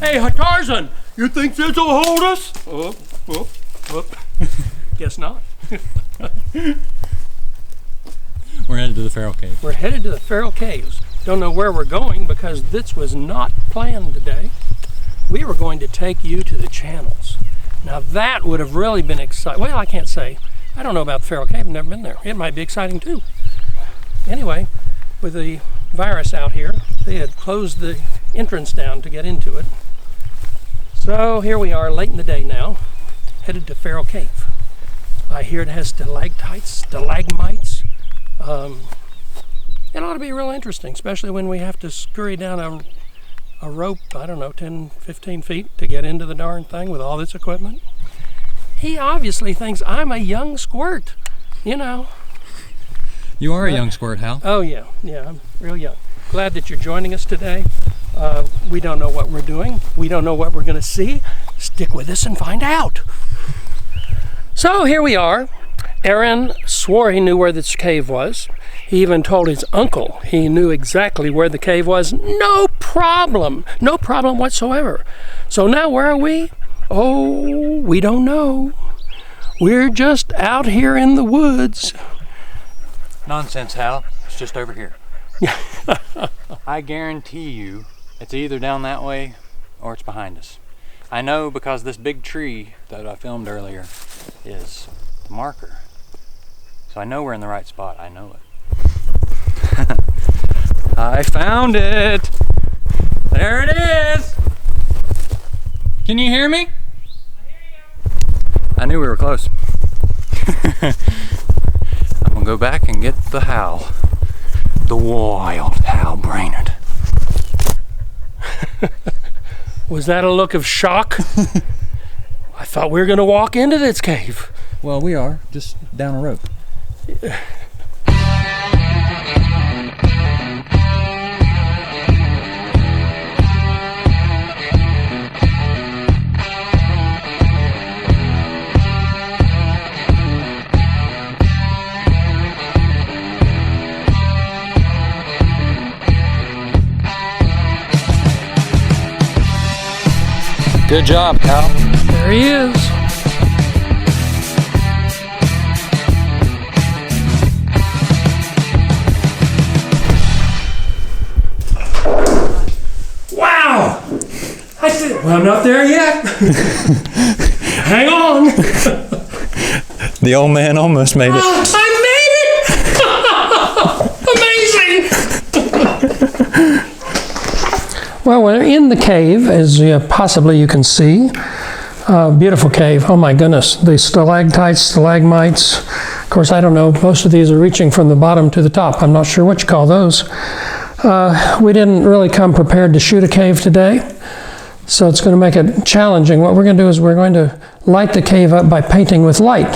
Hey, Tarzan, you think this will hold us? Guess not. We're headed to the Feral Cave. We're headed to the Feral Caves. Don't know where we're going because this was not planned today. We were going to take you to the channels. Now that would have really been exciting. Well, I can't say. I don't know about the Feral Cave. I've never been there. It might be exciting too. Anyway, with the virus out here, they had closed the entrance down to get into it. So here we are late in the day now, headed to Feral Cave. I hear it has stalactites, stalagmites. It ought to be real interesting, especially when we have to scurry down a rope, I don't know, 10, 15 feet to get into the darn thing with all this equipment. He obviously thinks I'm a young squirt, you know. You are a young squirt, Hal. Oh yeah, I'm real young. Glad that you're joining us today. We don't know what we're doing. We don't know what we're gonna see. Stick with us and find out. So here we are. Aaron swore he knew where this cave was. He even told his uncle he knew exactly where the cave was. No problem whatsoever. So now where are we? Oh, we don't know. We're just out here in the woods. Nonsense, Hal. It's just over here. I guarantee you it's either down that way or it's behind us. I know because this big tree that I filmed earlier is the marker. So I know we're in the right spot. I know it. I found it! There it is! Can you hear me? I hear you. I knew we were close. I'm gonna go back and get the Hal. The wild Hal Brainerd. Was that a look of shock? I thought we were gonna walk into this cave. Well, we are, just down a rope. Good job, Hal. There he is. Wow! I said, well, I'm not there yet. Hang on. The old man almost made it. I made it! Amazing! Well, we're in the cave, as possibly you can see. Beautiful cave. Oh my goodness. The stalactites, stalagmites. Of course, I don't know. Most of these are reaching from the bottom to the top. I'm not sure what you call those. We didn't really come prepared to shoot a cave today, so it's going to make it challenging. What we're going to do is we're going to light the cave up by painting with light.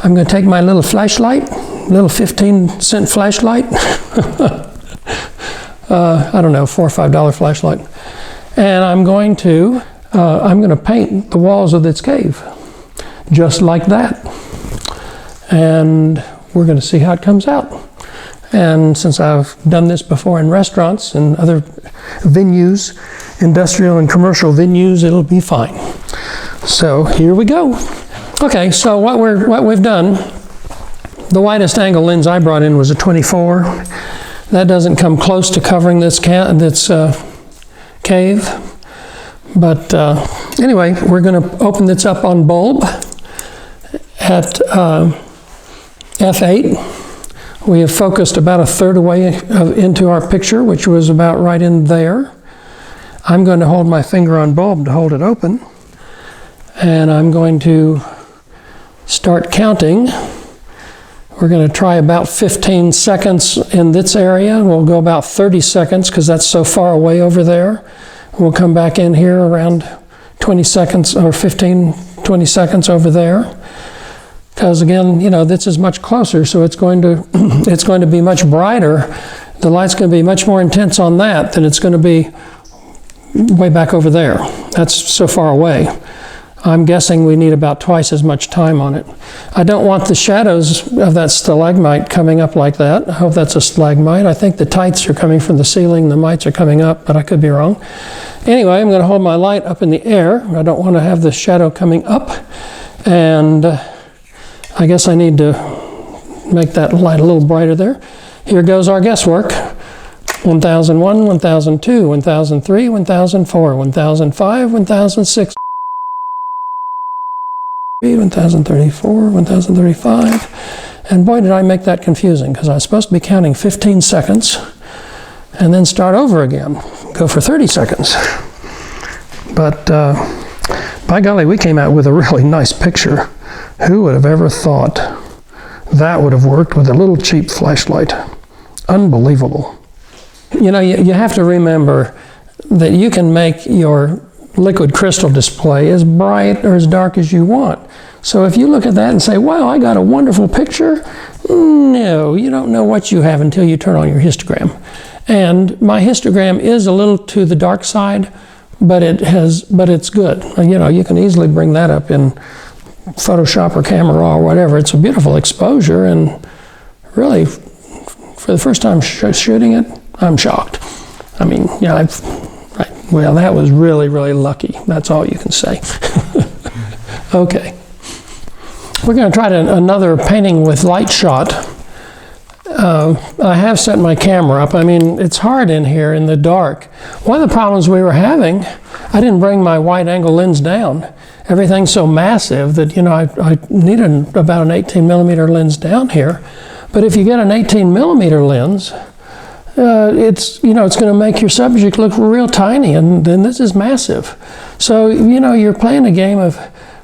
I'm going to take my little flashlight, little 15-cent flashlight. I don't know, $4 or $5 flashlight. And I'm going to paint the walls of this cave, just like that. And we're going to see how it comes out. And since I've done this before in restaurants and other venues, industrial and commercial venues, it'll be fine. So here we go. Okay, so what we've done, the widest angle lens I brought in was a 24. That doesn't come close to covering this cave. But anyway, we're going to open this up on bulb at f8. We have focused about a third away into our picture, which was about right in there. I'm going to hold my finger on bulb to hold it open. And I'm going to start counting. We're going to try about 15 seconds in this area. We'll go about 30 seconds because that's so far away over there. We'll come back in here around 20 seconds or 15, 20 seconds over there. Because again, you know, this is much closer, so it's going to be much brighter. The light's going to be much more intense on that than it's going to be way back over there. That's so far away. I'm guessing we need about twice as much time on it. I don't want the shadows of that stalagmite coming up like that. I hope that's a stalagmite. I think the tights are coming from the ceiling, the mites are coming up, but I could be wrong. Anyway, I'm going to hold my light up in the air. I don't want to have the shadow coming up. And I guess I need to make that light a little brighter there. Here goes our guesswork. 1001, 1002, 1003, 1004, 1005, 1006. 1034, 1035, and boy did I make that confusing, because I was supposed to be counting 15 seconds and then start over again, go for 30 seconds. But by golly, we came out with a really nice picture. Who would have ever thought that would have worked with a little cheap flashlight? Unbelievable. You know, you have to remember that you can make your liquid crystal display as bright or as dark as you want. So if you look at that and say, wow, I got a wonderful picture, no, you don't know what you have until you turn on your histogram. And my histogram is a little to the dark side, but it's good. You know, you can easily bring that up in Photoshop or Camera Raw or whatever. It's a beautiful exposure, and really, for the first time shooting it, I'm shocked. I mean, yeah, well, that was really, really lucky. That's all you can say. Okay. We're going to try another painting with light shot. I have set my camera up. I mean, it's hard in here in the dark. One of the problems we were having, I didn't bring my wide angle lens down. Everything's so massive that, you know, I needed about an 18 millimeter lens down here. But if you get an 18 millimeter lens, it's going to make your subject look real tiny, and then this is massive. So, you know, you're playing a game of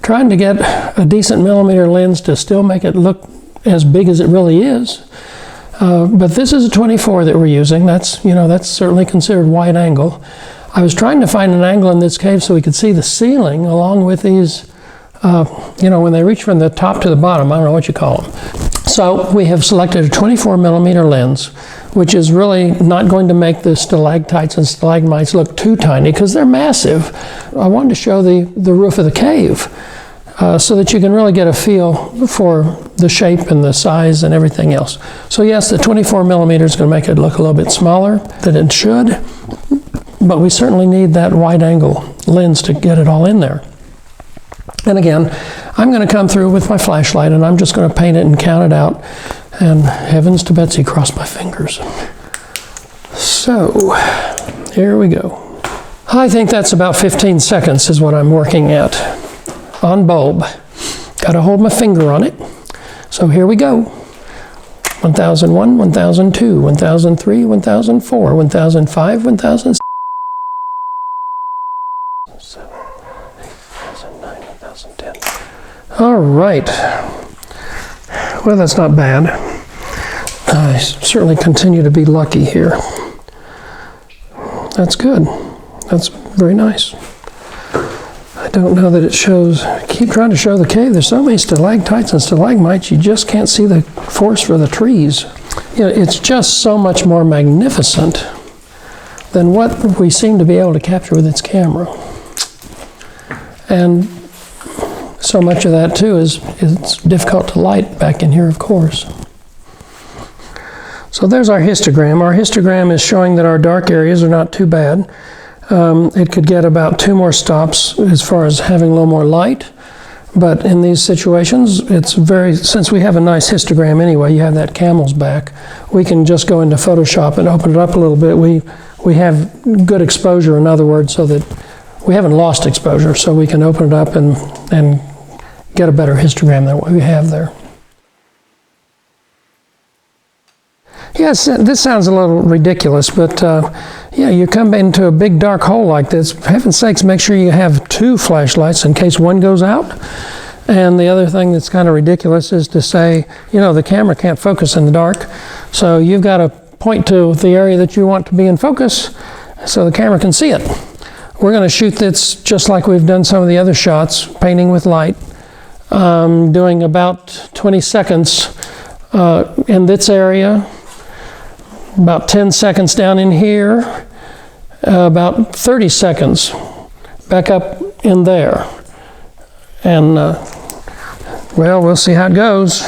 trying to get a decent millimeter lens to still make it look as big as it really is. But this is a 24 that we're using. That's certainly considered wide angle. I was trying to find an angle in this cave so we could see the ceiling along with these, when they reach from the top to the bottom, I don't know what you call them. So we have selected a 24 millimeter lens, which is really not going to make the stalactites and stalagmites look too tiny because they're massive. I wanted to show the roof of the cave so that you can really get a feel for the shape and the size and everything else. So yes, the 24 millimeter is going to make it look a little bit smaller than it should, but we certainly need that wide angle lens to get it all in there. And again, I'm going to come through with my flashlight and I'm just going to paint it and count it out. And heavens to Betsy, cross my fingers. So, here we go. I think that's about 15 seconds is what I'm working at on bulb. Got to hold my finger on it. So here we go. 1001, 1002, 1003, 1004, 1005, 1006. 2010. All right. Well, that's not bad. I certainly continue to be lucky here. That's good. That's very nice. I don't know that it shows. I keep trying to show the cave. There's so many stalactites and stalagmites, you just can't see the forest for the trees. You know, it's just so much more magnificent than what we seem to be able to capture with its camera. And so much of that too is it's difficult to light back in here, of course. So there's our histogram. Our histogram is showing that our dark areas are not too bad. It could get about 2 more stops as far as having a little more light, but in these situations, since we have a nice histogram anyway, you have that camel's back, we can just go into Photoshop and open it up a little bit. We have good exposure, in other words, so that we haven't lost exposure, so we can open it up and get a better histogram than what we have there. Yes, this sounds a little ridiculous, but yeah, you come into a big dark hole like this, for heaven's sakes, make sure you have 2 flashlights in case one goes out. And the other thing that's kind of ridiculous is to say, the camera can't focus in the dark, so you've got to point to the area that you want to be in focus so the camera can see it. We're going to shoot this just like we've done some of the other shots, painting with light, doing about 20 seconds in this area, about 10 seconds down in here, about 30 seconds back up in there. And, well, we'll see how it goes.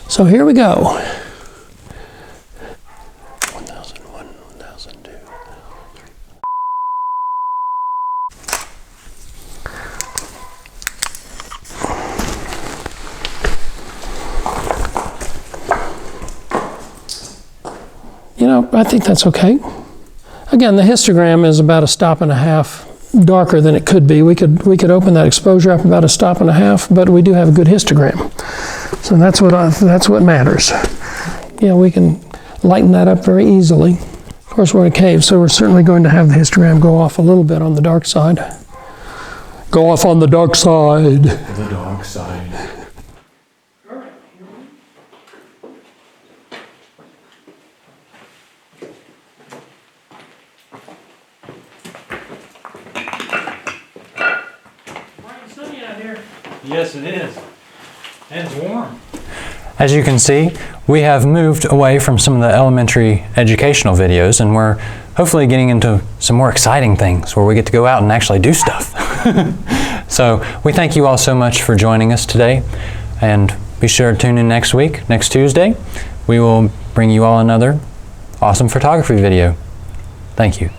So here we go. 1001, 1002. You know, I think that's okay. Again, the histogram is about a stop and a half darker than it could be. We could open that exposure up about a stop and a half, but we do have a good histogram. So that's what matters. Yeah, we can lighten that up very easily. Of course, we're in a cave, so we're certainly going to have the histogram go off a little bit on the dark side. Go off on the dark side. The dark side. Yes, it is. And it's warm. As you can see, we have moved away from some of the elementary educational videos, and we're hopefully getting into some more exciting things where we get to go out and actually do stuff. So we thank you all so much for joining us today, and be sure to tune in next week, next Tuesday. We will bring you all another awesome photography video. Thank you.